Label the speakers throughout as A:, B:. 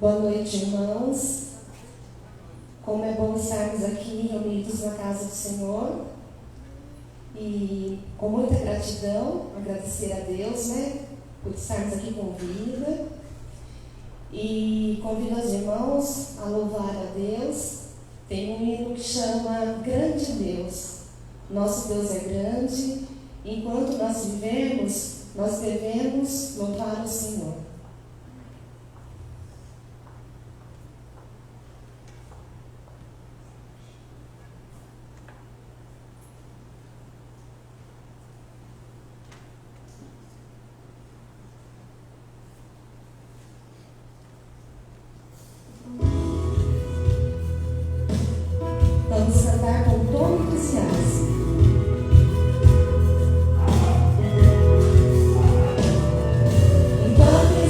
A: Boa noite, irmãos. Como é bom estarmos aqui reunidos na casa do Senhor. E com muita gratidão, agradecer a Deus, por estarmos aqui com vida. E convido os irmãos a louvar a Deus. Tem um hino que chama Grande Deus. Nosso Deus é grande. Enquanto nós vivemos, nós devemos louvar o Senhor. Vamos cantar com todo entusiasmo. Enquanto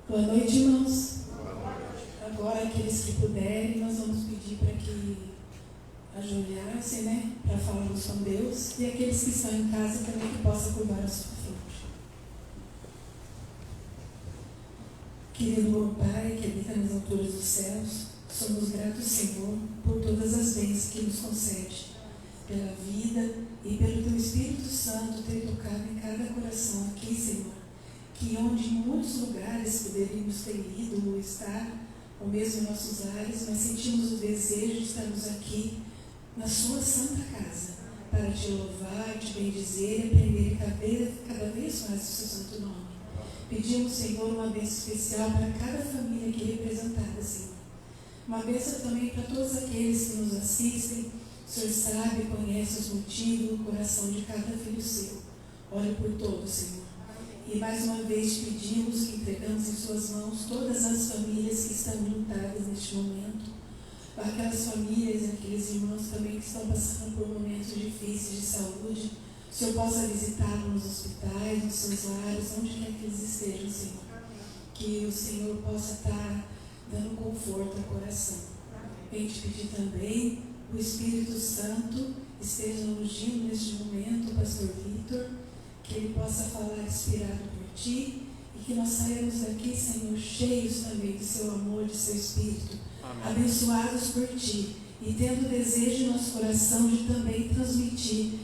B: Boa noite, irmãos. Agora, aqueles que puderem, nós vamos pedir para que ajoelhassem, né? Para falarmos com Deus. E aqueles que estão em casa também que possam curvar a sua fronte. Querido bom Pai, que habita nas alturas dos céus, somos gratos, Senhor, por todas as bênçãos que nos concede, pela vida e pelo Teu Espírito Santo ter tocado em cada coração aqui, Senhor. Que onde em muitos lugares poderíamos ter ido ou estar, ou mesmo em nossos lares, mas sentimos o desejo de estarmos aqui na Sua Santa Casa, para te louvar, te bendizer e aprender cada vez mais o seu santo nome. Pedimos, Senhor, uma bênção especial para cada família aqui representada, Senhor. Uma bênção também para todos aqueles que nos assistem. O Senhor sabe, conhece os motivos no coração de cada filho seu. Olhe por todos, Senhor. E mais uma vez pedimos que entregamos em suas mãos todas as famílias que estão lutadas neste momento. Aquelas famílias e aqueles irmãos também que estão passando por momentos difíceis de saúde. O Senhor possa visitá-los nos hospitais, nos seus lares, onde quer que eles estejam, Senhor. Que o Senhor possa estar dando conforto ao coração. Venho te pedir também o Espírito Santo esteja ungindo neste momento o pastor Vitor, que ele possa falar inspirado por ti e que nós saímos daqui, Senhor, cheios também do seu amor, do seu Espírito, amém, abençoados por ti e tendo desejo em nosso coração de também transmitir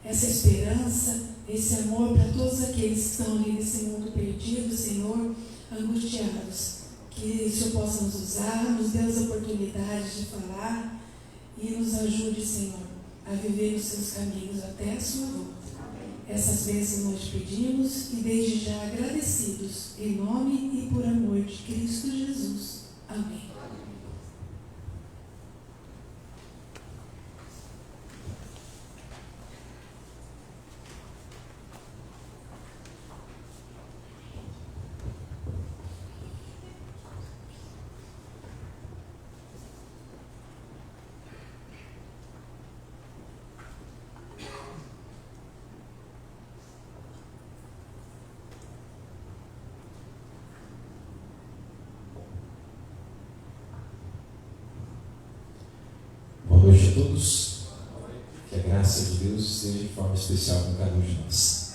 B: essa esperança, esse amor para todos aqueles que estão ali nesse mundo perdido, Senhor, angustiados. Que o Senhor possa nos usar, nos dê as oportunidades de falar e nos ajude, Senhor, a viver os seus caminhos até a sua volta. Essas bênçãos nós te pedimos e desde já agradecidos, em nome e por amor de Cristo Jesus. Amém.
C: Boa noite a todos. Que a graça de Deus esteja de forma especial com cada um de nós.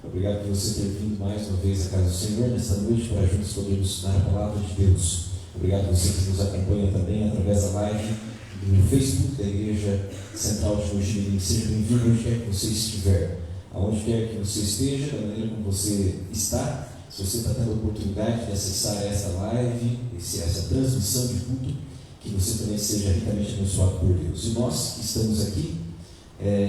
C: Obrigado por você ter vindo mais uma vez à casa do Senhor nesta noite para juntos podermos estudar a palavra de Deus. Obrigado por você que nos acompanha também através da live do Facebook da Igreja Central de Mogi. Seja bem-vindo onde quer que você estiver, aonde quer que você esteja, da maneira como você está. Se você está tendo a oportunidade de acessar essa live, essa transmissão de culto, que você também seja ricamente abençoado por Deus. E nós que estamos aqui,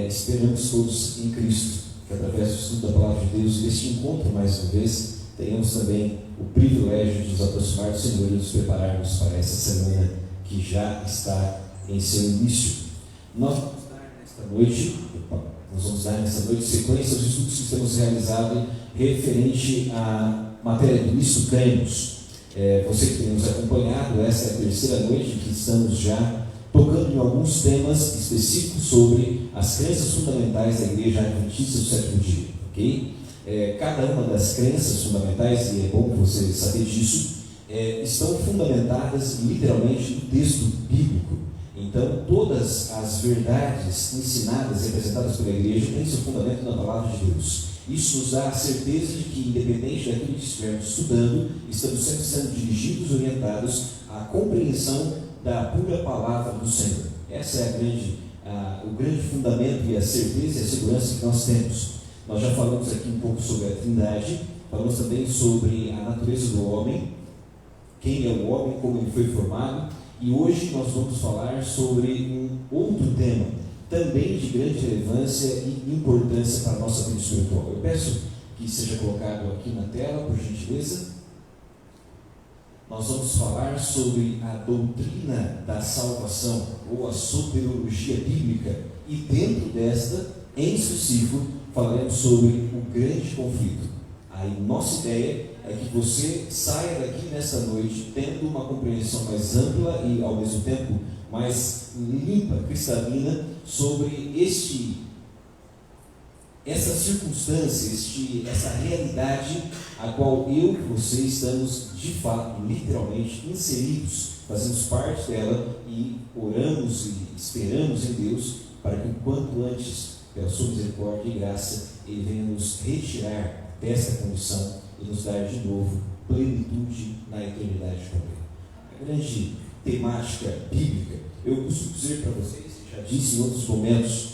C: esperamos todos em Cristo, que através do estudo da palavra de Deus, neste encontro mais uma vez, tenhamos também o privilégio de nos aproximar do Senhor e nos prepararmos para essa semana que já está em seu início. Nós vamos dar nesta noite sequência aos estudos que temos realizado referente à matéria do Isto Cremos. Você que tem nos acompanhado, essa é a terceira noite que estamos já tocando em alguns temas específicos sobre as crenças fundamentais da Igreja Adventista do Sétimo Dia, ok? Cada uma das crenças fundamentais, e é bom você saber disso, estão fundamentadas literalmente no texto bíblico. Então, todas as verdades ensinadas e apresentadas pela Igreja têm seu fundamento na palavra de Deus. Isso nos dá a certeza de que, independente daquilo que estivermos estudando, estamos sempre sendo dirigidos e orientados à compreensão da pura palavra do Senhor. Essa é o grande fundamento e a certeza e a segurança que nós temos. Nós já falamos aqui um pouco sobre a Trindade, falamos também sobre a natureza do homem, quem é o homem, como ele foi formado, e hoje nós vamos falar sobre um outro tema, também de grande relevância e importância para a nossa vida espiritual. Eu peço que seja colocado aqui na tela, por gentileza. Nós vamos falar sobre a doutrina da salvação, ou a soteriologia bíblica, e dentro desta, em específico, falaremos sobre o grande conflito. A nossa ideia é que você saia daqui nesta noite tendo uma compreensão mais ampla e, ao mesmo tempo, mais limpa, cristalina, sobre essa circunstância, essa realidade a qual eu e você estamos, de fato, literalmente inseridos, fazemos parte dela e oramos e esperamos em Deus para que, o quanto antes, pela sua misericórdia e graça, Ele venha nos retirar dessa condição e nos dar de novo plenitude na eternidade também. A grande temática bíblica, eu costumo dizer para vocês, já disse em outros momentos,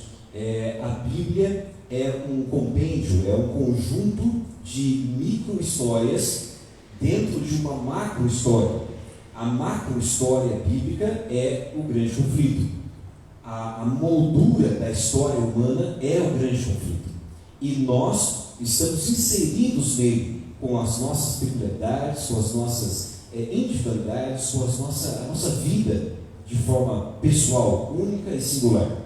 C: a Bíblia é um compêndio, é um conjunto de micro-histórias dentro de uma macro-história. A macro-história bíblica é o grande conflito. a moldura da história humana é o grande conflito. E nós estamos inseridos nele com as nossas peculiaridades, com as nossas individualidades, com a nossa vida de forma pessoal, única e singular.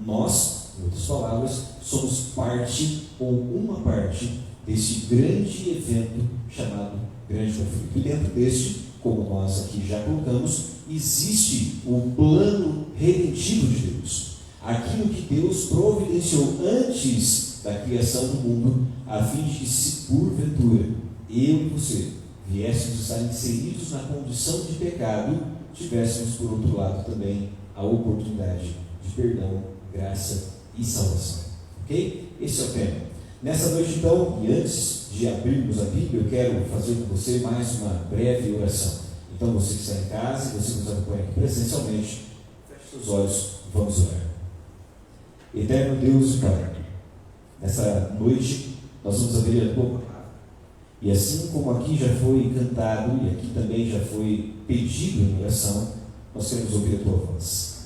C: Nós, em outras palavras, somos parte ou uma parte desse grande evento chamado grande conflito. E dentro deste, como nós aqui já colocamos, existe o plano redentivo de Deus. Aquilo que Deus providenciou antes da criação do mundo, a fim de que, se porventura eu e você viéssemos estar inseridos na condição de pecado, tivéssemos, por outro lado, também a oportunidade de perdão, graça e salvação. Ok? Esse é o tema. Nessa noite, então, e antes de abrirmos a Bíblia, eu quero fazer com você mais uma breve oração. Então, você que está em casa e você que nos acompanha aqui presencialmente, feche seus olhos e vamos orar. Eterno Deus e Pai, nessa noite nós vamos abrir a Tua palavra. E assim como aqui já foi cantado e aqui também já foi pedido em oração, nós queremos ouvir a Tua voz.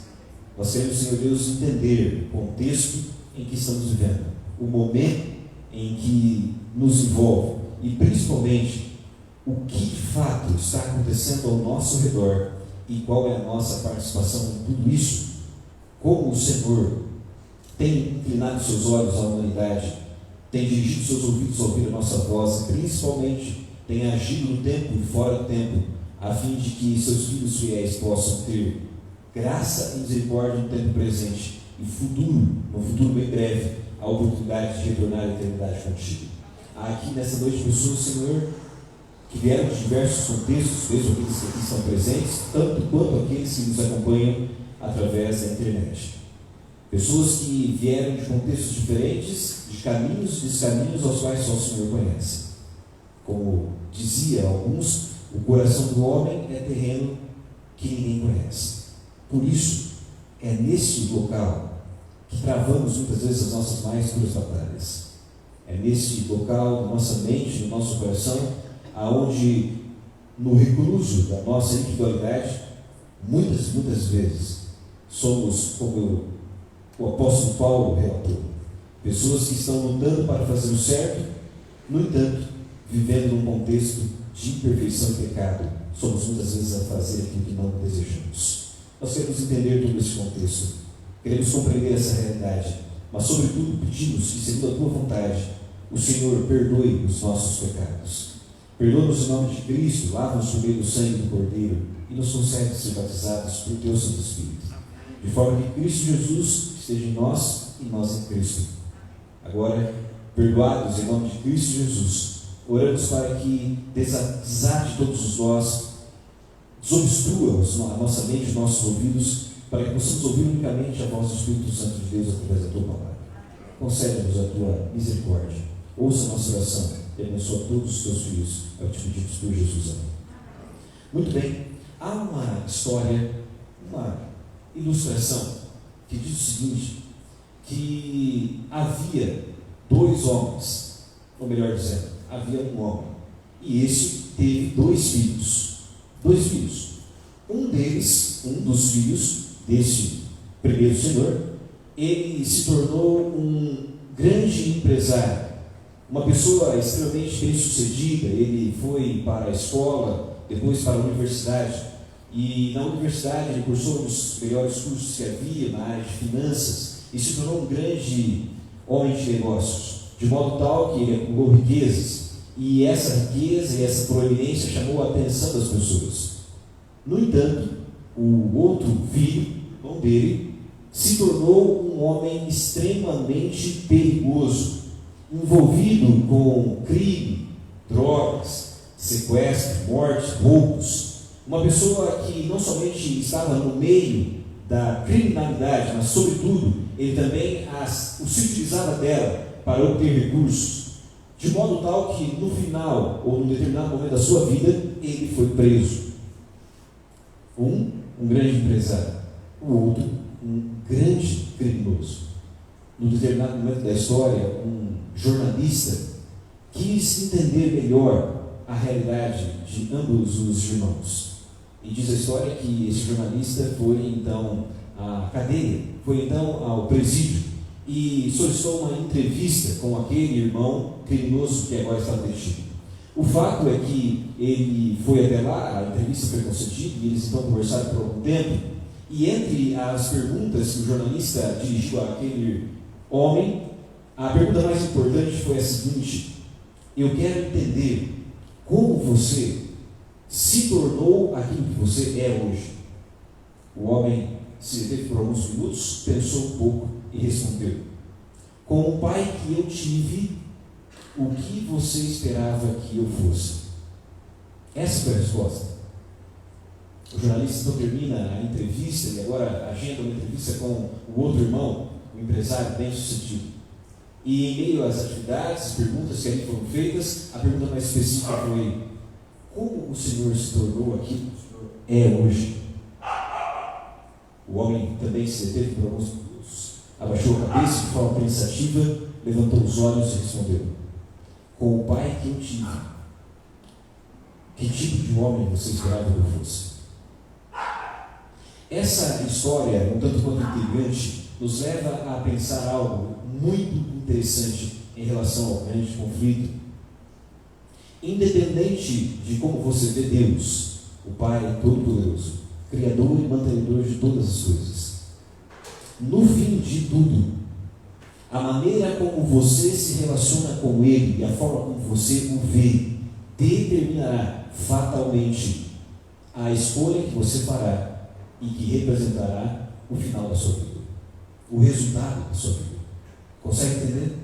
C: Nós queremos, Senhor Deus, entender o contexto em que estamos vivendo, o momento em que nos envolve e principalmente o que de fato está acontecendo ao nosso redor e qual é a nossa participação em tudo isso. Como o Senhor tem inclinado seus olhos à humanidade, tem dirigido seus ouvidos a ouvir a nossa voz e principalmente tem agido no tempo e fora do tempo, a fim de que seus filhos fiéis possam ter graça e misericórdia no tempo presente e no futuro bem breve, a oportunidade de retornar à eternidade contigo. Há aqui nessa noite pessoas, Senhor, que vieram de diversos contextos, mesmo aqueles que aqui estão presentes, tanto quanto aqueles que nos acompanham através da internet. Pessoas que vieram de contextos diferentes, de caminhos e descaminhos aos quais só o Senhor conhece. Como dizia alguns, o coração do homem é terreno que ninguém conhece. Por isso, é nesse local que travamos muitas vezes as nossas mais duras batalhas. É nesse local da nossa mente, do nosso coração, aonde no recluso da nossa individualidade, muitas vezes somos, como o apóstolo Paulo relatou, pessoas que estão lutando para fazer o certo, no entanto, vivendo num contexto de imperfeição e pecado, somos muitas vezes a fazer aquilo que não desejamos. Nós queremos entender todo esse contexto, queremos compreender essa realidade, mas sobretudo pedimos que, segundo a Tua vontade, o Senhor perdoe os nossos pecados. Perdoa-nos em nome de Cristo, lava-nos por meio do sangue do Cordeiro e nos concede ser batizados por Teu Santo Espírito, de forma que Cristo Jesus esteja em nós e nós em Cristo. Agora, perdoados em nome de Cristo Jesus, oramos para que desate todos os nós, desobstrua a nossa mente, os nossos ouvidos, para que possamos ouvir unicamente a voz do Espírito Santo de Deus através da Tua palavra. Concede-nos a Tua misericórdia, ouça a nossa oração e abençoa todos os Teus filhos, é o que te pedimos por Jesus. Amém. Muito bem, há uma história, uma ilustração que diz o seguinte, que havia dois homens, ou melhor dizendo, havia um homem, e esse teve dois filhos. Um dos filhos desse primeiro senhor, ele se tornou um grande empresário, uma pessoa extremamente bem sucedida. Ele foi para a escola, depois para a universidade, e na universidade ele cursou um dos melhores cursos que havia na área de finanças e se tornou um grande homem de negócios, de modo tal que ele acumulou riquezas, e essa riqueza e essa proeminência chamou a atenção das pessoas. No entanto, o outro filho, irmão dele, se tornou um homem extremamente perigoso, envolvido com crime, drogas, sequestro, morte, roubos. Uma pessoa que não somente estava no meio da criminalidade, mas sobretudo, ele também se utilizava dela para obter recursos, de modo tal que no final, ou num determinado momento da sua vida, ele foi preso. Um grande empresário, o outro, um grande criminoso. Num determinado momento da história, um jornalista quis entender melhor a realidade de ambos os irmãos. E diz a história que esse jornalista foi então à cadeia, foi então ao presídio e solicitou uma entrevista com aquele irmão criminoso que agora está detido. O fato é que ele foi até lá, a entrevista foi concedida e eles então conversaram por algum tempo, e entre as perguntas que o jornalista dirigiu àquele homem, a pergunta mais importante foi a seguinte: eu quero entender como você se tornou aquilo que você é hoje. O homem se deteve por alguns minutos, pensou um pouco e respondeu: com o pai que eu tive, o que você esperava que eu fosse? Essa foi a resposta. O jornalista então termina a entrevista e agora agenda uma entrevista com o outro irmão, o empresário bem-sucedido. E em meio às atividades, perguntas que ali foram feitas, a pergunta mais específica foi: como o Senhor se tornou aquilo que o Senhor é hoje? O homem também se deteve por alguns minutos, abaixou a cabeça de forma pensativa, levantou os olhos e respondeu: com o pai que eu tive, que tipo de homem você esperava que eu fosse? Essa história, um tanto quanto intrigante, nos leva a pensar algo muito interessante em relação ao grande conflito. Independente de como você vê Deus, o Pai Todo-Poderoso, Criador e mantenedor de todas as coisas, no fim de tudo, a maneira como você se relaciona com Ele e a forma como você o vê determinará fatalmente a escolha que você fará e que representará o final da sua vida, o resultado da sua vida. Consegue entender?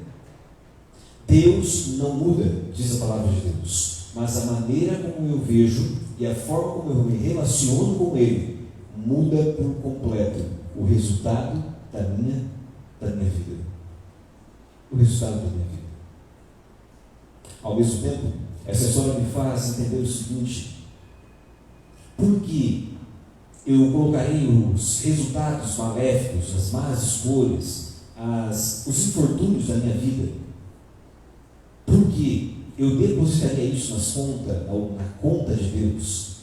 C: Deus não muda, diz a palavra de Deus, mas a maneira como eu vejo e a forma como eu me relaciono com Ele muda por completo o resultado da minha vida. O resultado da minha vida. Ao mesmo tempo, essa história me faz entender o seguinte: por que eu colocarei os resultados maléficos, as más escolhas, os infortúnios da minha vida? Por que eu depositaria isso na conta de Deus,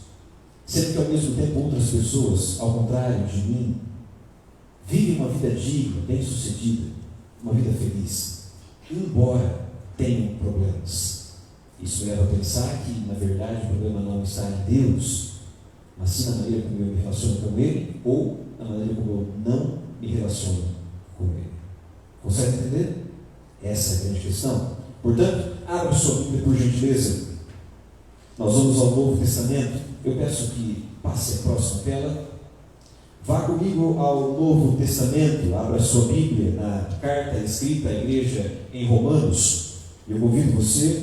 C: sendo que ao mesmo tempo outras pessoas, ao contrário de mim, vivem uma vida digna, bem-sucedida, uma vida feliz, embora tenham problemas? Isso me leva a pensar que, na verdade, o problema não está em Deus, mas sim na maneira como eu me relaciono com Ele, ou na maneira como eu não me relaciono com Ele. Consegue entender? Essa é a grande questão. Portanto, abra sua Bíblia, por gentileza. Nós vamos ao Novo Testamento. Eu peço que passe a próxima tela. Vá comigo ao Novo Testamento. Abra sua Bíblia na carta escrita à igreja em Romanos. Eu convido você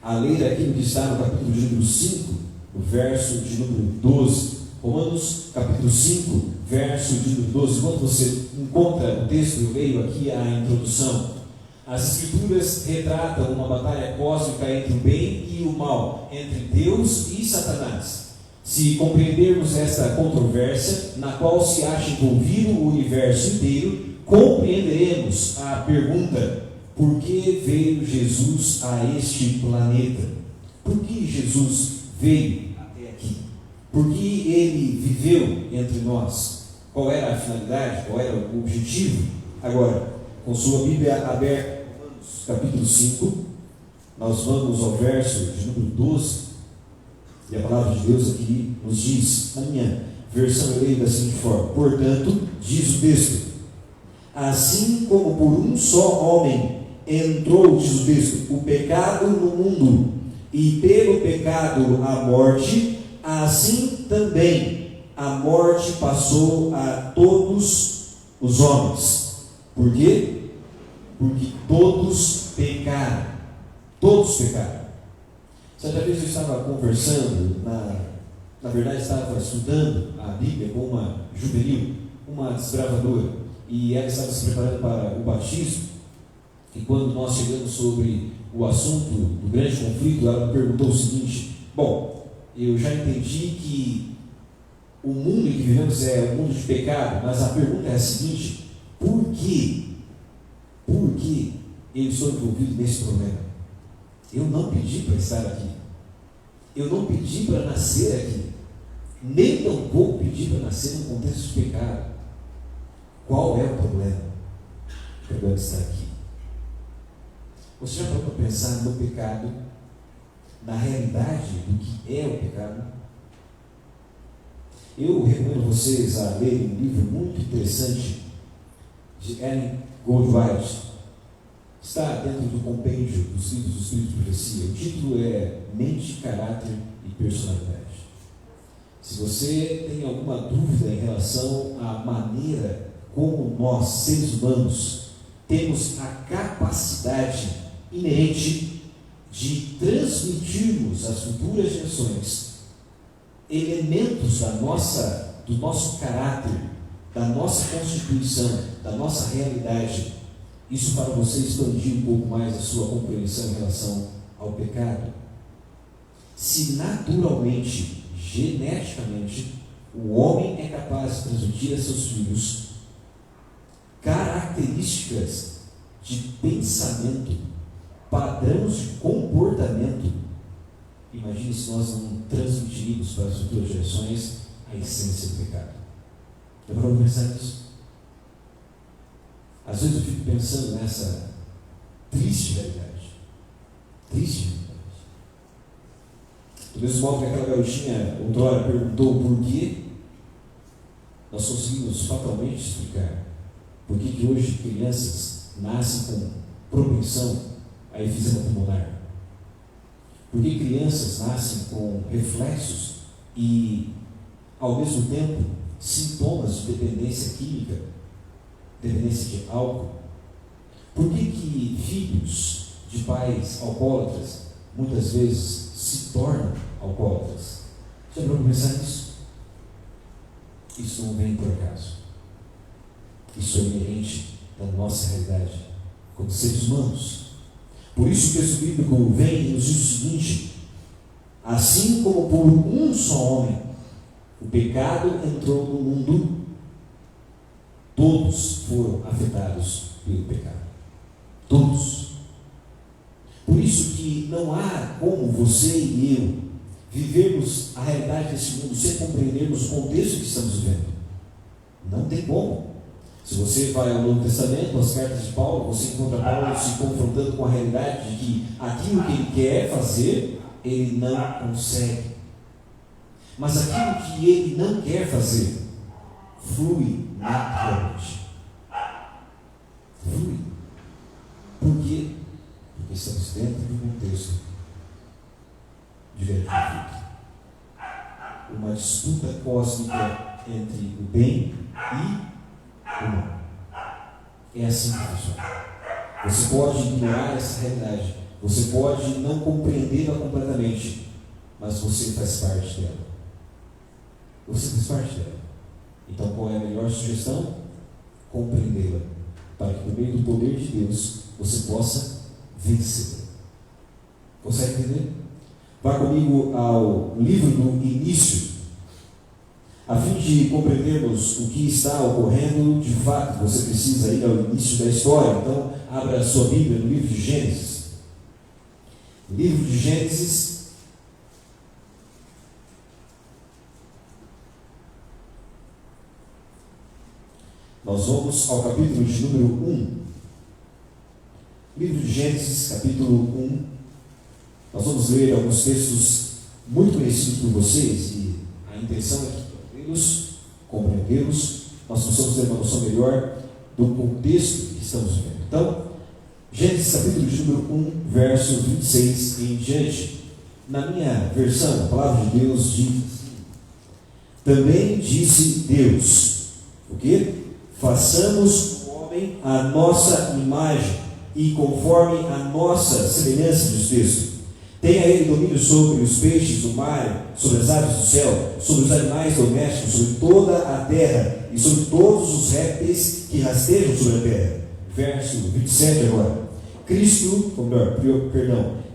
C: a ler aquilo que está no capítulo de número 5, o verso de número 12. Romanos, capítulo 5, verso de número 12. Enquanto você encontra o texto, eu leio aqui a introdução. As Escrituras retratam uma batalha cósmica entre o bem e o mal, entre Deus e Satanás. Se compreendermos esta controvérsia, na qual se acha envolvido o universo inteiro, compreenderemos a pergunta: por que veio Jesus a este planeta? Por que Jesus veio até aqui? Por que Ele viveu entre nós? Qual era a finalidade? Qual era o objetivo? Agora, com sua Bíblia aberta, Romanos capítulo 5, nós vamos ao verso de número 12, e a palavra de Deus aqui nos diz, na minha versão eu leio da seguinte forma: portanto, diz o texto, assim como por um só homem entrou, diz o texto, o pecado no mundo, e pelo pecado a morte, assim também a morte passou a todos os homens. Por quê? Porque todos pecaram. Todos pecaram. Certa vez eu estava conversando, na verdade estava estudando a Bíblia com uma juvenil, uma desbravadora, e ela estava se preparando para o batismo, e quando nós chegamos sobre o assunto do grande conflito, ela me perguntou o seguinte: bom, eu já entendi que o mundo em que vivemos é um mundo de pecado, mas a pergunta é a seguinte: por que eu estou envolvido nesse problema? Eu não pedi para estar aqui. Eu não pedi para nascer aqui. nem tampouco pedir para nascer num contexto de pecado. Qual é o problema? O problema está aqui. Você já parou para pensar no pecado, na realidade do que é o pecado? Eu recomendo vocês a lerem um livro muito interessante de Ellen Goldwhite. Está dentro do compêndio dos livros do Espírito de Profecia. O título é Mente, Caráter e Personalidade. Se você tem alguma dúvida em relação à maneira como nós, seres humanos, temos a capacidade inerente de transmitirmos às futuras gerações elementos do nosso caráter, da nossa constituição, da nossa realidade, isso para você expandir um pouco mais a sua compreensão em relação ao pecado. Se naturalmente, geneticamente, o homem é capaz de transmitir a seus filhos características de pensamento, padrões de comportamento, imagine se nós não transmitiríamos para as futuras gerações a essência do pecado. Já parou para pensar nisso? Às vezes eu fico pensando nessa triste realidade. Triste realidade. Do mesmo modo que aquela garotinha outrora perguntou por que, nós conseguimos fatalmente explicar por que hoje crianças nascem com propensão a efizema pulmonar. Por que crianças nascem com reflexos e, ao mesmo tempo, sintomas de dependência química, dependência de álcool? Por que filhos de pais alcoólatras muitas vezes se tornam alcoólatras? Já parou para pensar nisso? Isso não vem por acaso. Isso é inerente da nossa realidade como seres humanos. Por isso o texto bíblico vem e nos diz o seguinte: assim como por um só homem o pecado entrou no mundo, todos foram afetados pelo pecado. Todos. Por isso que não há como você e eu vivermos a realidade desse mundo sem compreendermos o contexto que estamos vivendo. Não tem como. Se você vai ao Novo Testamento, as cartas de Paulo, você encontra Paulo se confrontando com a realidade de que aquilo que ele quer fazer, ele não consegue. Mas aquilo que ele não quer fazer, flui naturalmente. Flui. Por quê? Porque estamos dentro de um contexto de grande conflito. Uma disputa cósmica entre o bem e o mal. É assim que funciona. Você pode ignorar essa realidade, você pode não compreendê-la completamente, mas você faz parte dela. Você faz parte dela. Então, qual é a melhor sugestão? Compreendê-la, para que por meio do poder de Deus você possa vencê-la. Consegue entender? Vá comigo ao livro do Início, a fim de compreendermos o que está ocorrendo. De fato, você precisa ir ao início da história. Então, abra a sua Bíblia no livro de Gênesis. Livro de Gênesis, nós vamos ao capítulo de número 1. Livro de Gênesis, capítulo 1. Nós vamos ler alguns textos muito conhecidos por vocês, e a intenção é que compreendê-los, nós possamos ter uma noção melhor do contexto que estamos vivendo. Então, Gênesis capítulo de número 1, verso 26 em diante. Na minha versão, a palavra de Deus diz assim: também disse Deus, o quê? Façamos o homem à nossa imagem e conforme a nossa semelhança, diz o texto. Tenha ele domínio sobre os peixes do mar, sobre as aves do céu, sobre os animais domésticos, sobre toda a terra e sobre todos os répteis que rastejam sobre a terra. Verso 27 agora.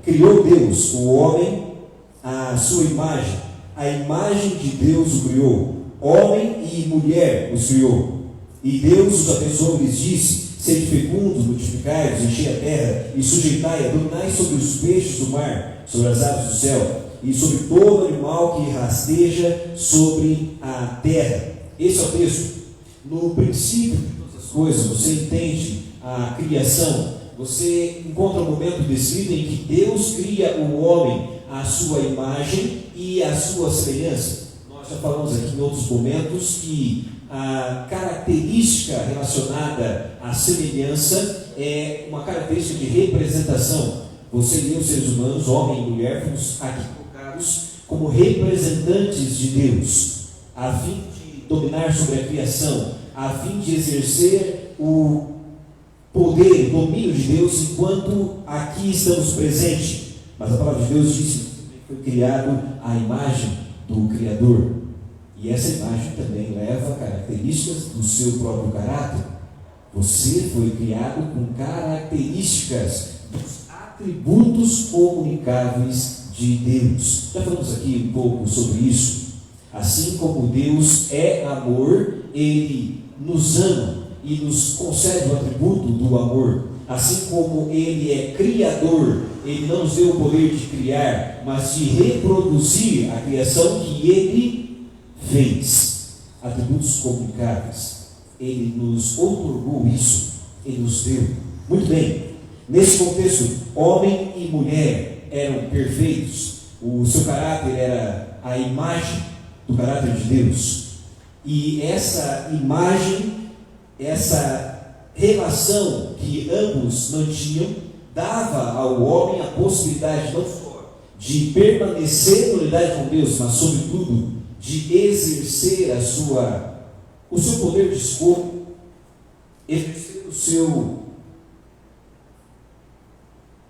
C: Criou Deus o homem à sua imagem. A imagem de Deus o criou. Homem e mulher os criou. E Deus os abençoou e lhes disse: sede fecundos, multiplicai-vos, enchei a terra e sujeitai-a, dominai sobre os peixes do mar, sobre as aves do céu, e sobre todo animal que rasteja sobre a terra. Esse é o texto. No princípio de todas as coisas, você entende a criação. Você encontra um momento descrito em que Deus cria o homem à sua imagem e à sua semelhança. Nós já falamos aqui em outros momentos que a característica relacionada à semelhança é uma característica de representação. Você e eu, seres humanos, homem e mulher, fomos aqui colocados como representantes de Deus, a fim de dominar sobre a criação, a fim de exercer o poder, o domínio de Deus enquanto aqui estamos presentes. Mas a palavra de Deus diz que foi criado à imagem do Criador. E essa imagem também leva características do seu próprio caráter. Você foi criado com características dos atributos comunicáveis de Deus. Já falamos aqui um pouco sobre isso. Assim como Deus é amor, Ele nos ama e nos concede o atributo do amor. Assim como Ele é criador, Ele não nos deu o poder de criar, mas de reproduzir a criação que Ele fez. Atributos comunicáveis. Ele nos outorgou isso, Ele nos deu. Muito bem, nesse contexto, homem e mulher eram perfeitos. O seu caráter era a imagem do caráter de Deus. E essa imagem, essa relação que ambos mantinham, dava ao homem a possibilidade não só de permanecer na unidade com Deus, mas sobretudo de exercer o seu poder de escolha,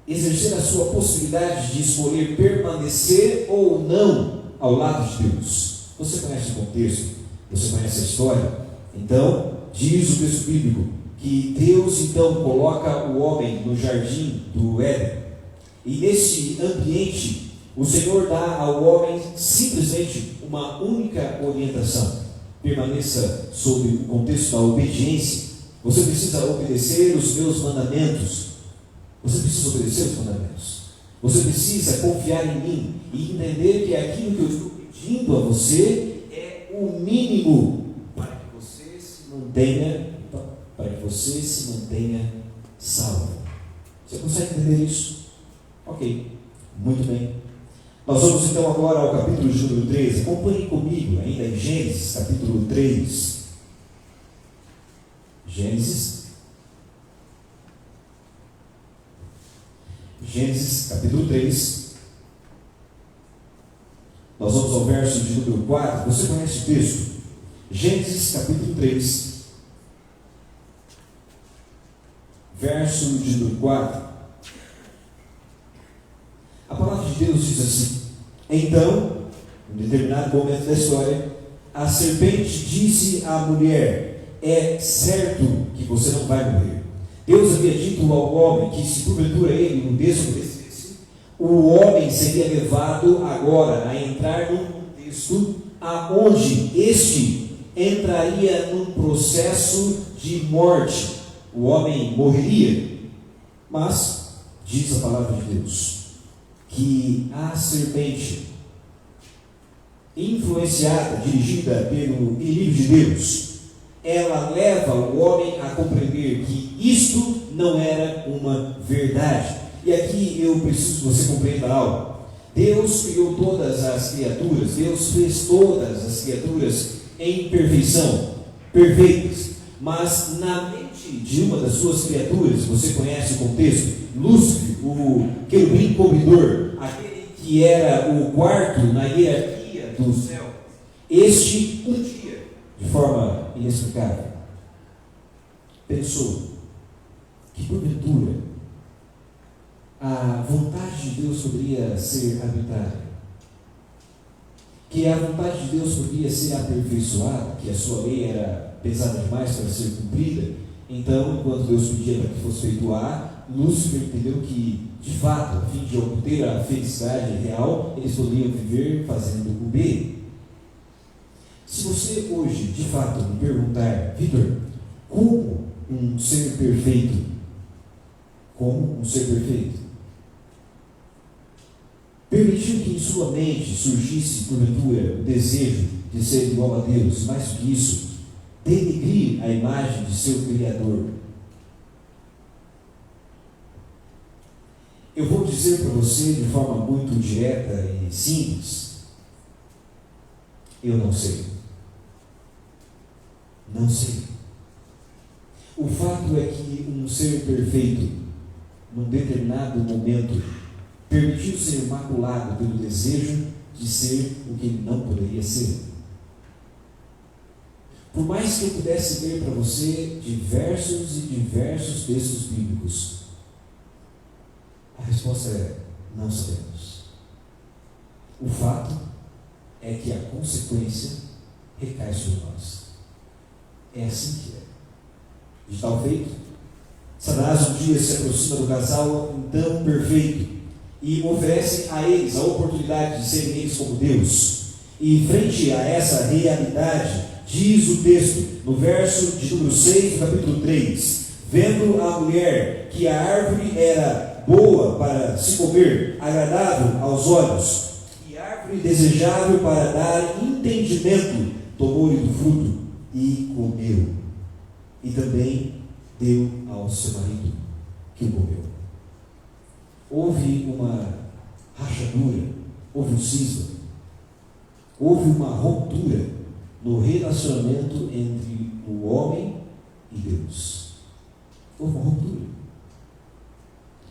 C: exercer a sua possibilidade de escolher permanecer ou não ao lado de Deus. Você conhece o contexto? Você conhece a história? Então, diz o texto bíblico que Deus então coloca o homem no jardim do Éden. E nesse ambiente, o Senhor dá ao homem simplesmente uma única orientação: permaneça sob o contexto da obediência. Você precisa obedecer os meus mandamentos. Você precisa obedecer os mandamentos. Você precisa confiar em mim e entender que aquilo que eu estou pedindo a você é o mínimo para que você se mantenha salvo. Você consegue entender isso? Ok, muito bem. Nós vamos então agora ao capítulo de número 13. Acompanhe comigo, ainda em Gênesis, capítulo 3. Gênesis, capítulo 3. Nós vamos ao verso de número 4. Você conhece o texto? Gênesis, capítulo 3, verso de número 4. A palavra de Deus diz assim: então, em determinado momento da história, a serpente disse à mulher: é certo que você não vai morrer. Deus havia dito ao homem que, se porventura ele o desobedecesse, o homem seria levado agora a entrar num contexto aonde este entraria num processo de morte. O homem morreria. Mas, diz a palavra de Deus, que a serpente, influenciada, dirigida pelo inimigo de Deus, ela leva o homem a compreender que isto não era uma verdade. E aqui eu preciso que você compreenda algo. Deus criou todas as criaturas, Deus fez todas as criaturas em perfeição, perfeitas. Mas na mente de uma das suas criaturas, você conhece o contexto, Lúcifer, o querubim cobridor, aquele que era o quarto na hierarquia do céu, este um dia, de forma inexplicável, pensou que porventura a vontade de Deus poderia ser arbitrária, que a vontade de Deus poderia ser aperfeiçoada, que a sua lei era pesada demais para ser cumprida. Então, quando Deus pedia para que fosse feito A, Lúcifer entendeu que, de fato, a fim de obter a felicidade real, eles poderiam viver fazendo o B. Se você hoje, de fato, me perguntar: Vitor, como um ser perfeito? Como um ser perfeito? permitiu que em sua mente surgisse, porventura, o desejo de ser igual a Deus, mais do que isso, denegrir a imagem de seu Criador. Eu vou dizer para você de forma muito direta e simples: eu não sei. Não sei. O fato é que um ser perfeito, num determinado momento, permitiu ser maculado pelo desejo de ser o que ele não poderia ser. Por mais que eu pudesse ler para você diversos e diversos textos bíblicos, a resposta é: não sabemos. O fato é que a consequência recai sobre nós. É assim que é. De tal feito, Satanás um dia se aproxima do casal então perfeito e oferece a eles a oportunidade de serem eles como Deus. E frente a essa realidade, diz o texto, no verso de número 6 do capítulo 3, vendo a mulher que a árvore era boa para se comer, agradável aos olhos, e árvore desejável para dar entendimento, tomou-lhe do fruto e comeu. E também deu ao seu marido, que o comeu. Houve uma rachadura, houve um cisma, houve uma ruptura no relacionamento entre o homem e Deus. Houve uma ruptura.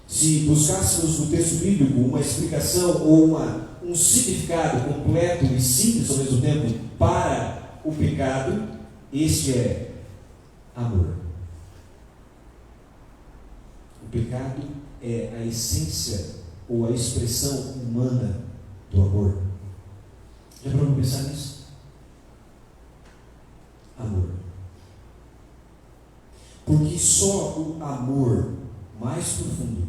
C: Se buscássemos no texto bíblico uma explicação ou um significado completo e simples ao mesmo tempo para o pecado, este é amor. O pecado é a essência ou a expressão humana do amor. Já parou para pensar nisso? Amor. Porque só o amor mais profundo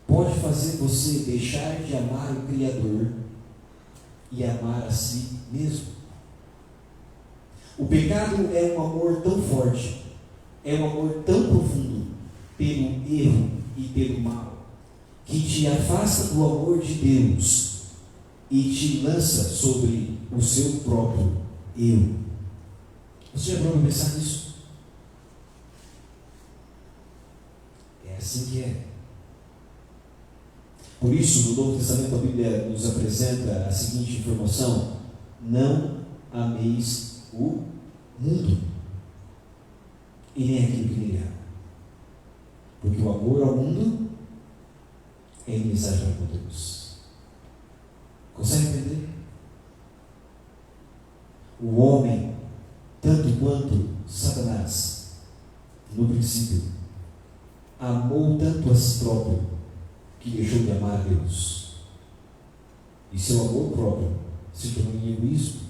C: pode fazer você deixar de amar o Criador e amar a si mesmo. O pecado é um amor tão forte, é um amor tão profundo pelo erro e pelo mal, que te afasta do amor de Deus e te lança sobre o seu próprio eu. Você já parou para pensar nisso? É assim que é. Por isso, no Novo Testamento, a Bíblia nos apresenta a seguinte informação: não ameis o mundo e nem aquilo que nele há. Porque o amor ao mundo é inimizade para com Deus. Consegue entender? O homem, tanto quanto Satanás, no princípio, amou tanto a si próprio que deixou de amar a Deus. E seu amor próprio se tornou em egoísmo.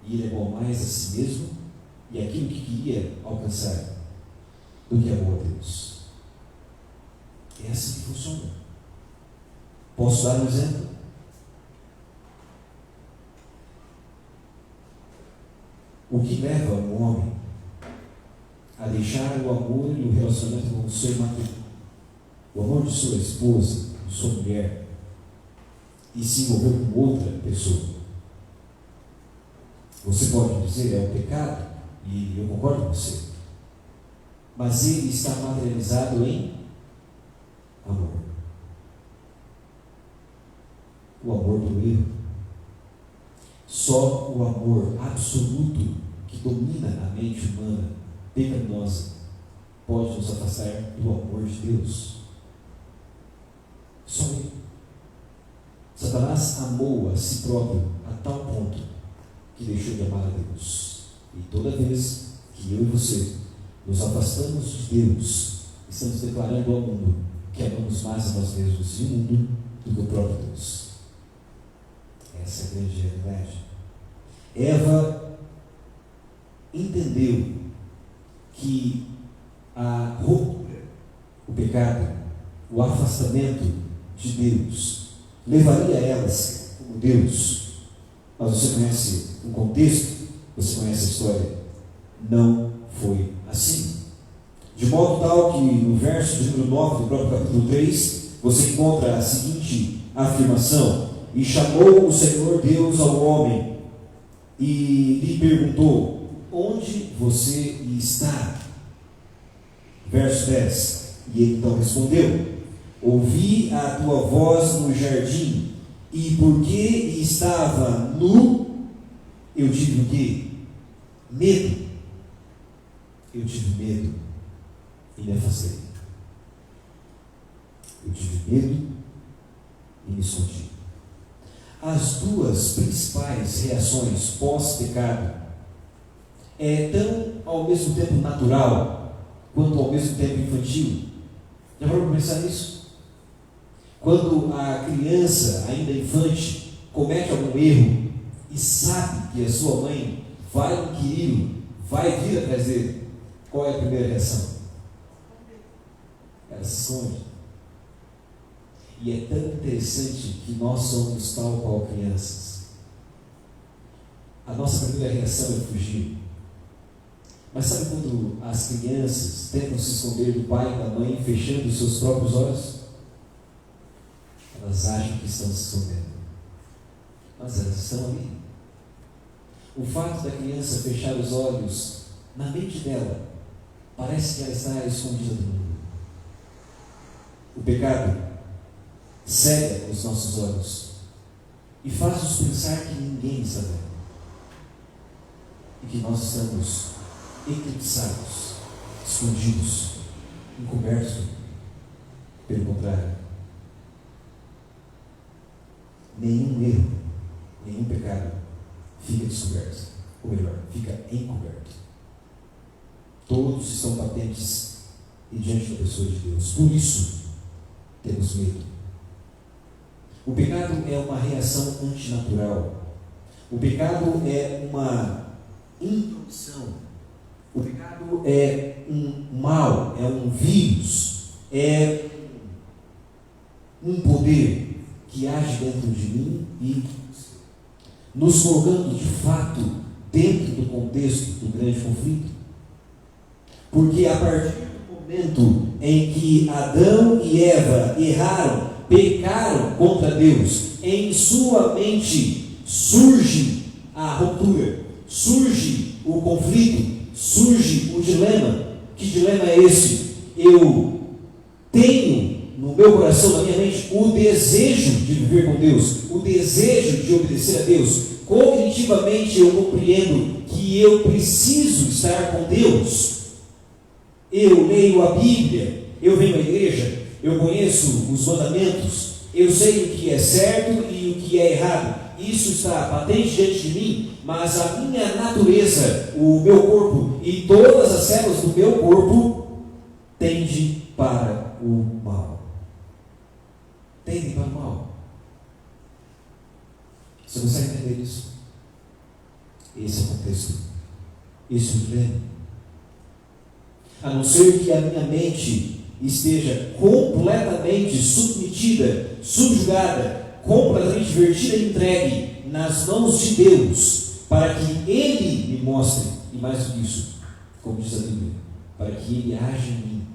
C: E ele amou mais a si mesmo e aquilo que queria alcançar do que amou a Deus. É assim que funciona. Posso dar um exemplo? O que leva um homem a deixar o amor e o relacionamento com o seu marido, o amor de sua esposa, de sua mulher, e se envolver com outra pessoa? Você pode dizer, é um pecado, e eu concordo com você, mas ele está materializado em amor. O amor do erro. Só o amor absoluto que domina a mente humana pecaminosa pode nos afastar do amor de Deus. Só ele. Satanás amou a si próprio a tal ponto que deixou de amar a Deus. E toda vez que eu e você nos afastamos de Deus, estamos declarando ao mundo que amamos mais a nós mesmos e o mundo do que o próprio Deus. Essa é a grande realidade. Eva entendeu que a ruptura, o pecado, o afastamento de Deus levaria elas como Deus. Mas você conhece o contexto, você conhece a história. Não foi assim. De modo tal que no verso de número 9 do próprio capítulo 3, você encontra a seguinte afirmação: e chamou o Senhor Deus ao homem e lhe perguntou: onde você está? Verso 10. E ele então respondeu: ouvi a tua voz no jardim, e porque estava nu, eu tive o quê? Medo. Eu tive medo e me afastei. Eu tive medo e me escondi. As duas principais reações pós-pecado é tão ao mesmo tempo natural quanto ao mesmo tempo infantil. Já parou para pensar nisso? Quando a criança, ainda infante, comete algum erro e sabe que a sua mãe vai inquiri-lo, vai vir atrás dele, qual é a primeira reação? Ela se esconde. E é tão interessante que nós somos tal qual crianças. A nossa primeira reação é fugir. Mas sabe quando as crianças tentam se esconder do pai e da mãe, fechando os seus próprios olhos? Elas acham que estão se escondendo, mas elas estão ali. O fato da criança fechar os olhos, na mente dela, parece que ela está escondida do mundo. O pecado cega os nossos olhos e faz-nos pensar que ninguém está vendo e que nós estamos eclipsados, escondidos, encobertos. Pelo contrário, nenhum erro, nenhum pecado fica descoberto, ou melhor, fica encoberto. Todos estão patentes e diante da pessoa de Deus. Por isso temos medo. O pecado é uma reação antinatural. O pecado é uma introdução. O pecado é um mal, é um vírus, é um poder que age dentro de mim e nos colocando de fato dentro do contexto do grande conflito. Porque a partir do momento em que Adão e Eva erraram, pecaram contra Deus, em sua mente surge a ruptura, surge o conflito, surge o dilema. Que dilema é esse? Eu tenho no meu coração, na minha mente, o desejo de viver com Deus, o desejo de obedecer a Deus. Cognitivamente eu compreendo que eu preciso estar com Deus. Eu leio a Bíblia, eu venho à igreja, eu conheço os mandamentos, eu sei o que é certo e o que é errado. Isso está patente diante de mim, mas a minha natureza, o meu corpo e todas as células do meu corpo tendem para o mal. Tendem para o mal. Você consegue entender isso? Esse é o contexto. Esse é o dilema. A não ser que a minha mente esteja completamente submetida, subjugada, completamente vertida e entregue nas mãos de Deus, para que Ele me mostre, e mais do que isso, como diz a Bíblia, para que Ele age em mim,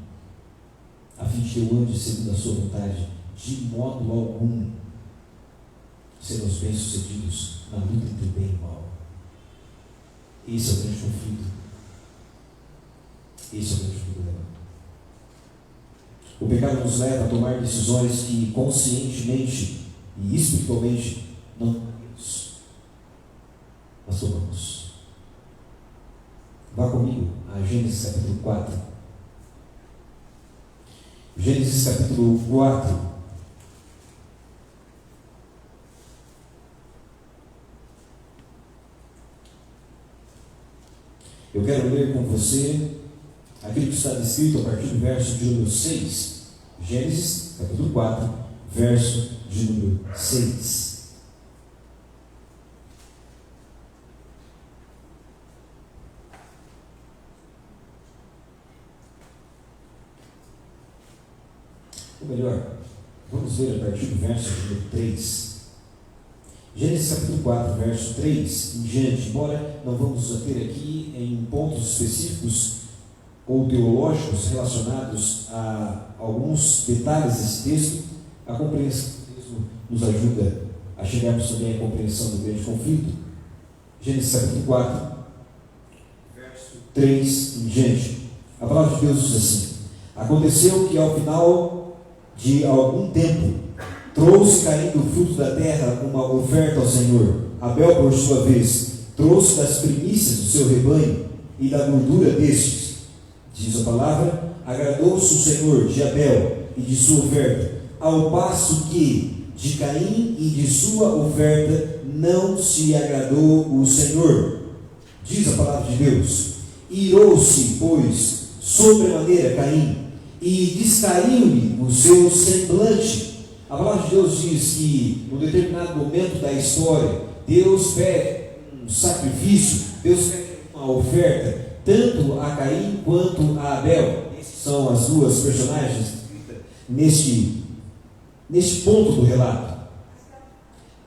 C: a fim de que eu ande segundo a sua vontade, de modo algum sermos bem-sucedidos na luta entre o bem e o mal. Esse é o grande conflito. Esse é o grande problema. O pecado nos leva a tomar decisões que conscientemente e espiritualmente não tomamos, mas tomamos. Vá comigo a Gênesis capítulo 4. Gênesis capítulo 4. Eu quero ler com você aquilo que está descrito a partir do verso de número 6. Gênesis, capítulo 4, verso de número 6. Ou melhor, vamos ver a partir do verso de número 3. Gênesis capítulo 4, verso 3 em diante, embora não vamos nos ater aqui em pontos específicos ou teológicos relacionados a alguns detalhes desse texto, a compreensão nos ajuda a chegarmos também à compreensão do grande conflito. Gênesis capítulo 4, verso 3 em diante. A palavra de Deus diz assim: aconteceu que ao final de algum tempo trouxe Caim do fruto da terra uma oferta ao Senhor. Abel, por sua vez, trouxe das primícias do seu rebanho e da gordura destes. Diz a palavra: agradou-se o Senhor de Abel e de sua oferta, ao passo que de Caim e de sua oferta não se agradou o Senhor. Diz a palavra de Deus: irou-se, pois, sobremaneira Caim, e descaiu-lhe o seu semblante. A palavra de Deus diz que, num determinado momento da história, Deus pede um sacrifício, Deus pede uma oferta, tanto a Caim quanto a Abel. Essas são as duas personagens neste ponto do relato.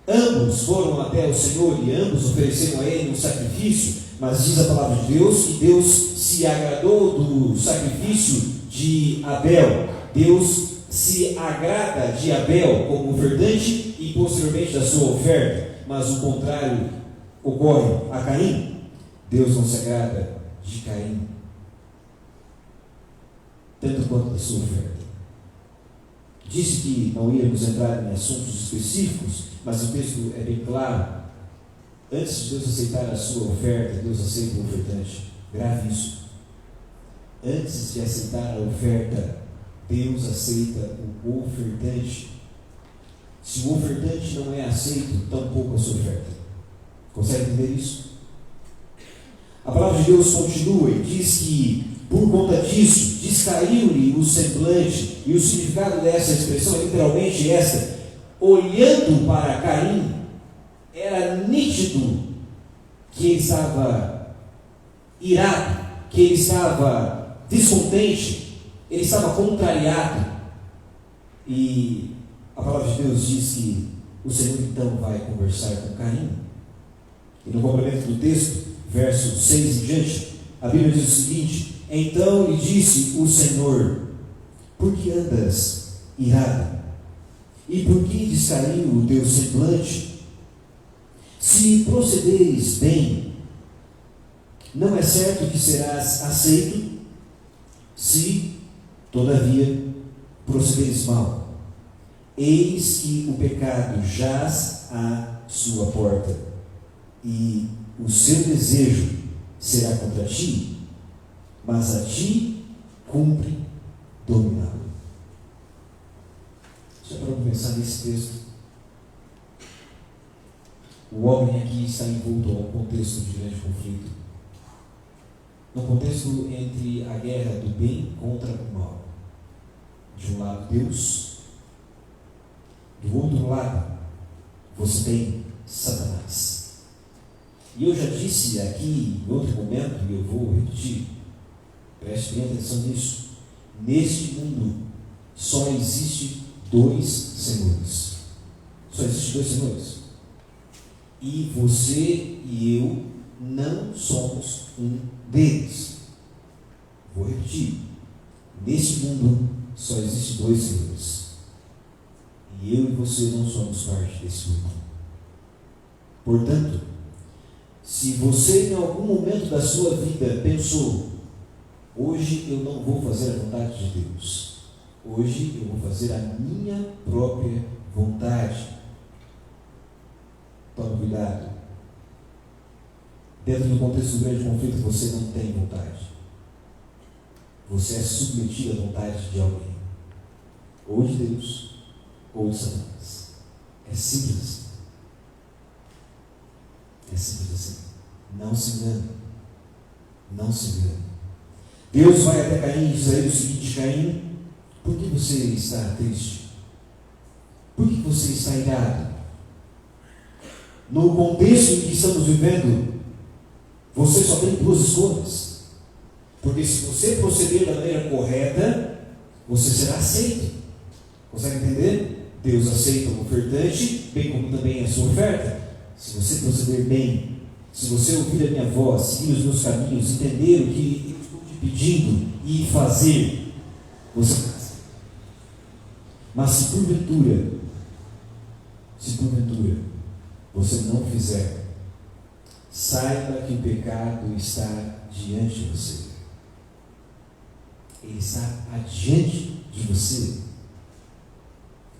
C: Ambos foram até o Senhor e ambos ofereceram a Ele um sacrifício, mas diz a palavra de Deus que Deus se agradou do sacrifício de Abel. Deus se agrada de Abel como ofertante e posteriormente da sua oferta, mas o contrário ocorre a Caim. Deus não se agrada de Caim tanto quanto da sua oferta. Disse que não íamos entrar em assuntos específicos, mas o texto é bem claro. Antes de Deus aceitar a sua oferta, Deus aceita o ofertante. Grave isso. Antes de aceitar a oferta, Deus aceita o ofertante. Se o ofertante não é aceito, tampouco a sua oferta. Consegue entender isso? A palavra de Deus continua e diz que, por conta disso, descaiu-lhe o semblante. E o significado dessa expressão é literalmente esta: olhando para Caim, era nítido que ele estava irado, que ele estava descontente, ele estava contrariado. E a palavra de Deus diz que o Senhor então vai conversar com Caim. E no complemento do texto, verso 6 em diante, a Bíblia diz o seguinte: então lhe disse o Senhor: por que andas irado? E por que descaiu o teu semblante? Se procederes bem, não é certo que serás aceito. Se, todavia, procederes mal, eis que o pecado jaz à sua porta, e o seu desejo será contra ti, mas a ti cumpre dominá-lo. Já para pensar nesse texto, o homem aqui está envolto a um contexto de grande conflito, no contexto entre a guerra do bem contra o mal. De um lado Deus, do outro lado você tem Satanás. E eu já disse aqui em outro momento, e eu vou repetir, preste bem atenção nisso: neste mundo só existe dois senhores. Só existe dois senhores. E você e eu não somos um deles. Vou repetir: neste mundo só existe dois senhores. E eu e você não somos parte desse mundo. Portanto, se você em algum momento da sua vida pensou: hoje eu não vou fazer a vontade de Deus, hoje eu vou fazer a minha própria vontade, tome cuidado. Dentro do contexto do grande conflito, você não tem vontade. Você é submetido à vontade de alguém, ou de Deus, ou de Satanás. É simples assim. É simples assim. Não se engane. Não se engane. Deus vai até Caim e diz a ele o seguinte: Caim, por que você está triste? Por que você está irado? No contexto em que estamos vivendo, você só tem duas escolhas. Porque se você proceder da maneira correta, você será aceito. Consegue entender? Deus aceita o ofertante, bem como também a sua oferta. Se você proceder bem, se você ouvir a minha voz, seguir os meus caminhos, entender o que eu estou te pedindo e fazer, você será aceito. Mas se porventura você não fizer, saiba que o pecado está diante de você. Ele está adiante de você.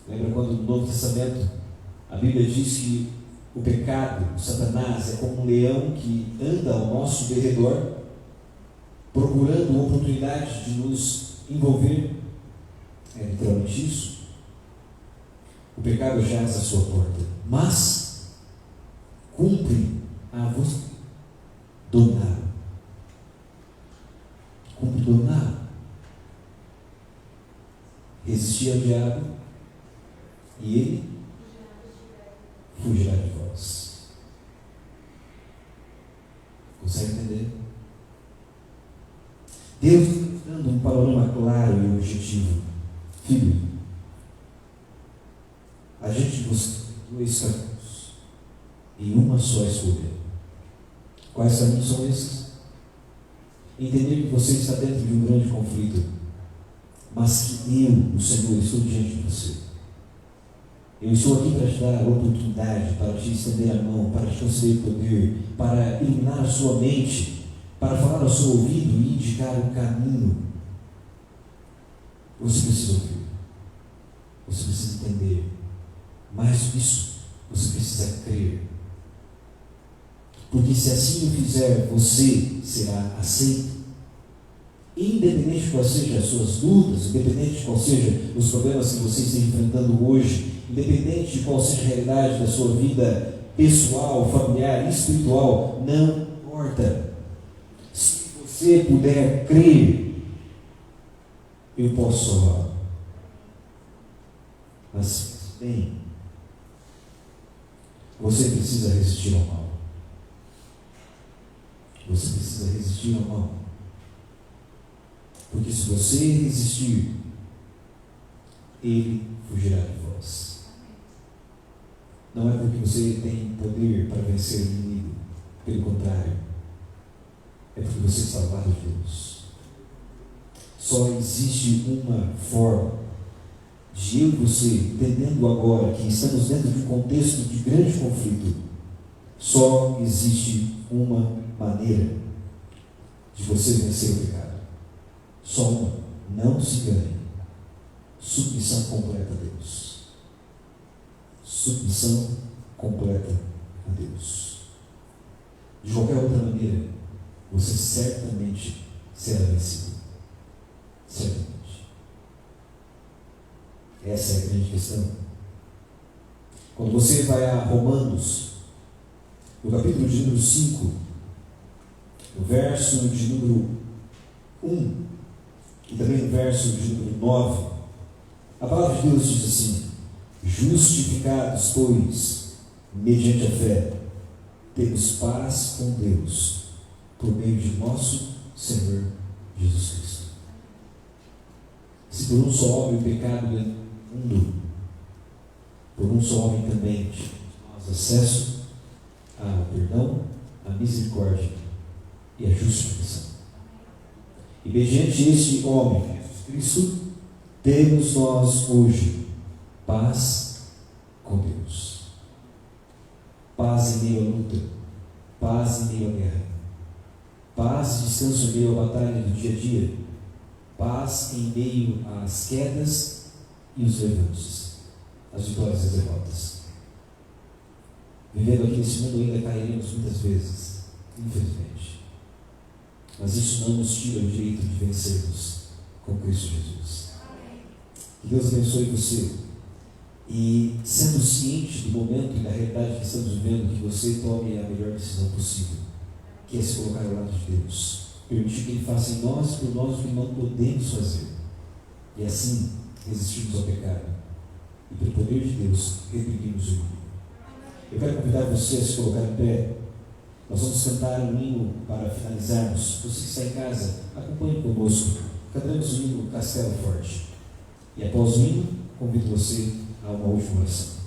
C: Lembra quando no Novo Testamento a Bíblia diz que o pecado, o Satanás, é como um leão que anda ao nosso derredor, procurando uma oportunidade de nos envolver? É literalmente isso. O pecado jaz à sua porta, mas cumpre a você dominá-lo. Cumpre dominá-lo. Resistir ao diabo e ele fugirá de vós. Consegue entender? Deus está dando um panorama claro e objetivo. Filho, a gente busca dois caminhos e uma só escolha. Quais caminhos são esses? Entender que você está dentro de um grande conflito, mas que eu, o Senhor, estou diante de você. Eu estou aqui para te dar a oportunidade, para te estender a mão, para te conceder poder, para iluminar a sua mente, para falar ao seu ouvido e indicar o caminho. Você precisa ouvir. Você precisa entender. Mais do que isso, você precisa crer. Porque se assim o fizer, você será aceito. Independente de quais sejam as suas dúvidas, independente de quais sejam os problemas que você está enfrentando hoje, independente de qual seja a realidade da sua vida pessoal, familiar, espiritual, não importa. Se você puder crer, eu posso salvar. Mas, bem, você precisa resistir ao mal. Você precisa resistir ao mal. Porque se você resistir, ele fugirá de vós. Não é porque você tem poder para vencer o inimigo. Pelo contrário, é porque você está ao lado de Deus. Só existe uma forma de eu e você, entendendo agora que estamos dentro de um contexto de grande conflito, só existe uma maneira de você vencer o pecado. Só uma. Não se engane. Submissão completa a Deus. Submissão completa a Deus. De qualquer outra maneira, você certamente será vencido. Certamente. Essa é a grande questão. Quando você vai a Romanos, no capítulo de número 5, no verso de número 1, e também no verso de número 9, a palavra de Deus diz assim: justificados, pois, mediante a fé, temos paz com Deus, por meio de nosso Senhor Jesus Cristo. Se por um só homem o pecado entrou no mundo, por um só homem também tivemos nós acesso ao perdão, à misericórdia e à justificação. E mediante este homem, Jesus Cristo, temos nós hoje paz com Deus. Paz em meio à luta, paz em meio à guerra, paz e descanso em meio à batalha do dia a dia, paz em meio às quedas e os levantes, as vitórias e as derrotas. Vivendo aqui nesse mundo ainda cairemos muitas vezes, infelizmente. Mas isso não nos tira o direito de vencermos com Cristo Jesus. Que Deus abençoe você. E sendo ciente do momento e da realidade que estamos vivendo, que você tome a melhor decisão possível, que é se colocar ao lado de Deus. Permitir que Ele faça em nós, por nós, o que não podemos fazer. E assim resistirmos ao pecado. E pelo poder de Deus, reprimimos o inimigo. Eu quero convidar você a se colocar em pé. Nós vamos cantar um hino para finalizarmos. Você que está em casa, acompanhe conosco. Cantaremos o hino Castelo Forte. E após o hino, convido você a uma última oração.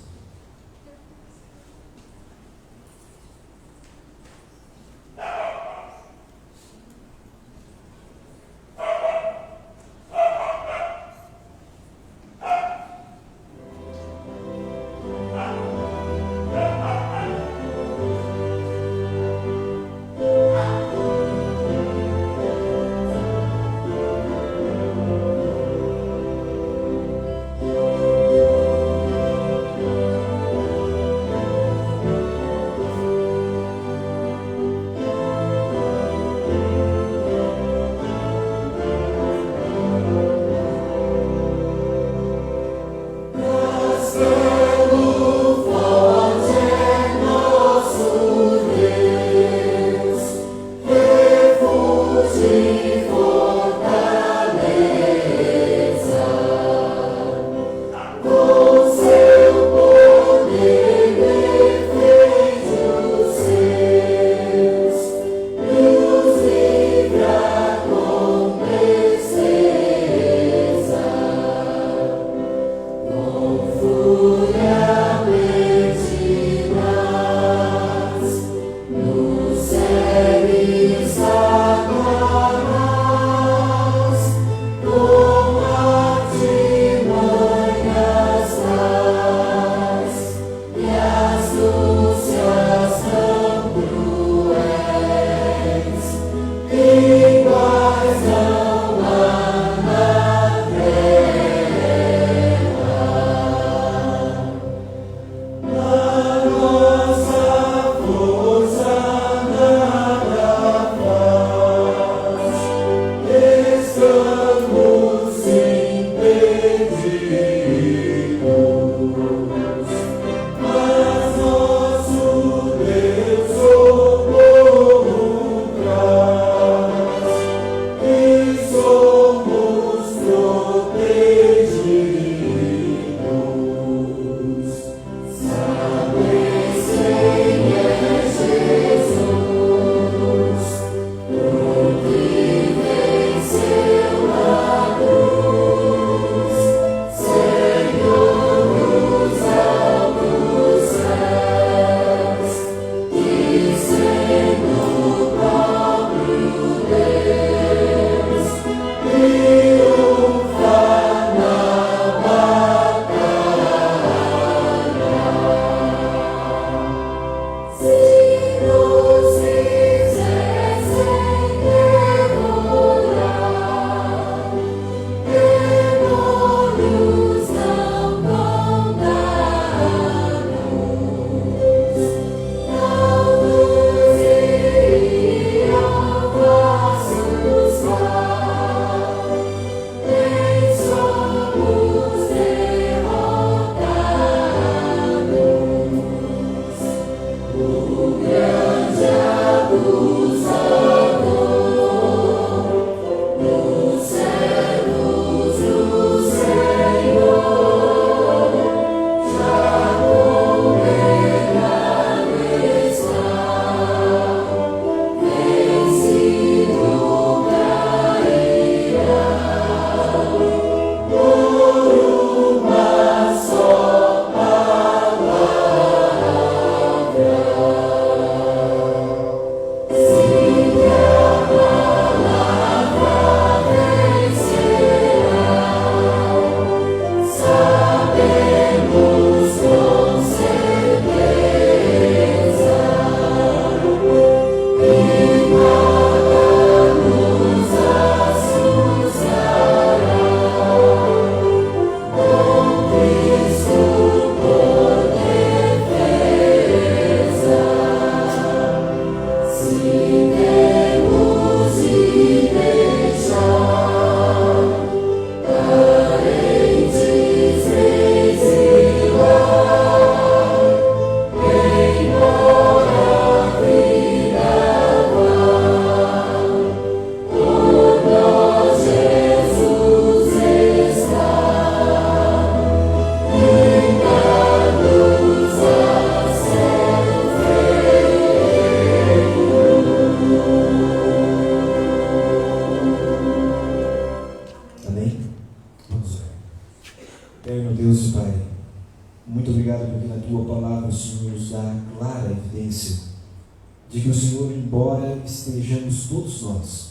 C: de que o Senhor, embora estejamos todos nós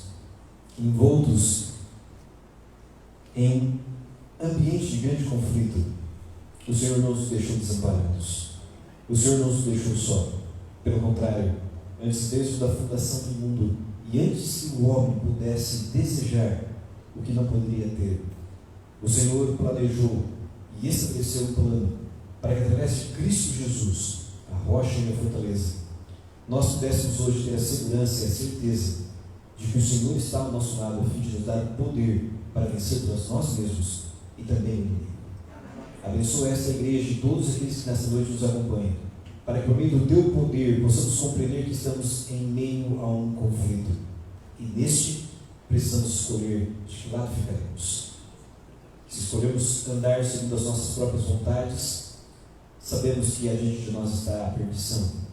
C: envoltos em ambiente de grande conflito, o Senhor não nos deixou desamparados, o Senhor não nos deixou só. Pelo contrário, antes mesmo da fundação do mundo e antes que o homem pudesse desejar o que não poderia ter, o Senhor planejou e estabeleceu um plano para que, através de Cristo Jesus, a rocha e a fortaleza, nós pudéssemos hoje ter a segurança e a certeza de que o Senhor está ao nosso lado a fim de nos dar poder para vencermos nós mesmos e também o inimigo. Abençoa esta igreja e todos aqueles que nesta noite nos acompanham, para que, por meio do teu poder, possamos compreender que estamos em meio a um conflito e neste precisamos escolher de que lado ficaremos. Se escolhermos andar segundo as nossas próprias vontades, sabemos que adiante de nós está a perdição.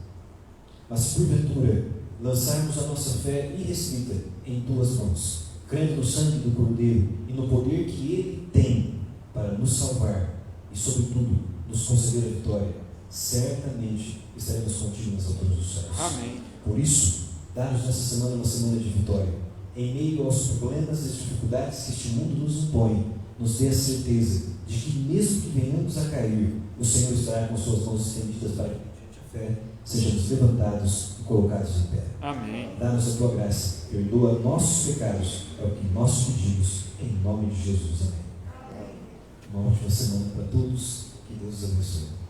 C: Mas se porventura lançarmos a nossa fé irrestrita em tuas mãos, crendo no sangue do Cordeiro e no poder que ele tem para nos salvar e, sobretudo, nos conceder a vitória, certamente estaremos contigo nas alturas dos céus.
D: Amém.
C: Por isso, dá-nos nessa semana uma semana de vitória. Em meio aos problemas e às dificuldades que este mundo nos impõe, nos dê a certeza de que, mesmo que venhamos a cair, o Senhor estará com suas mãos estendidas para que, mediante a fé, sejamos levantados e colocados em pé.
D: Amém.
C: Dá-nos a tua graça, perdoa nossos pecados, é o que nós pedimos, em nome de Jesus. Amém. Uma ótima semana para todos, que Deus os abençoe.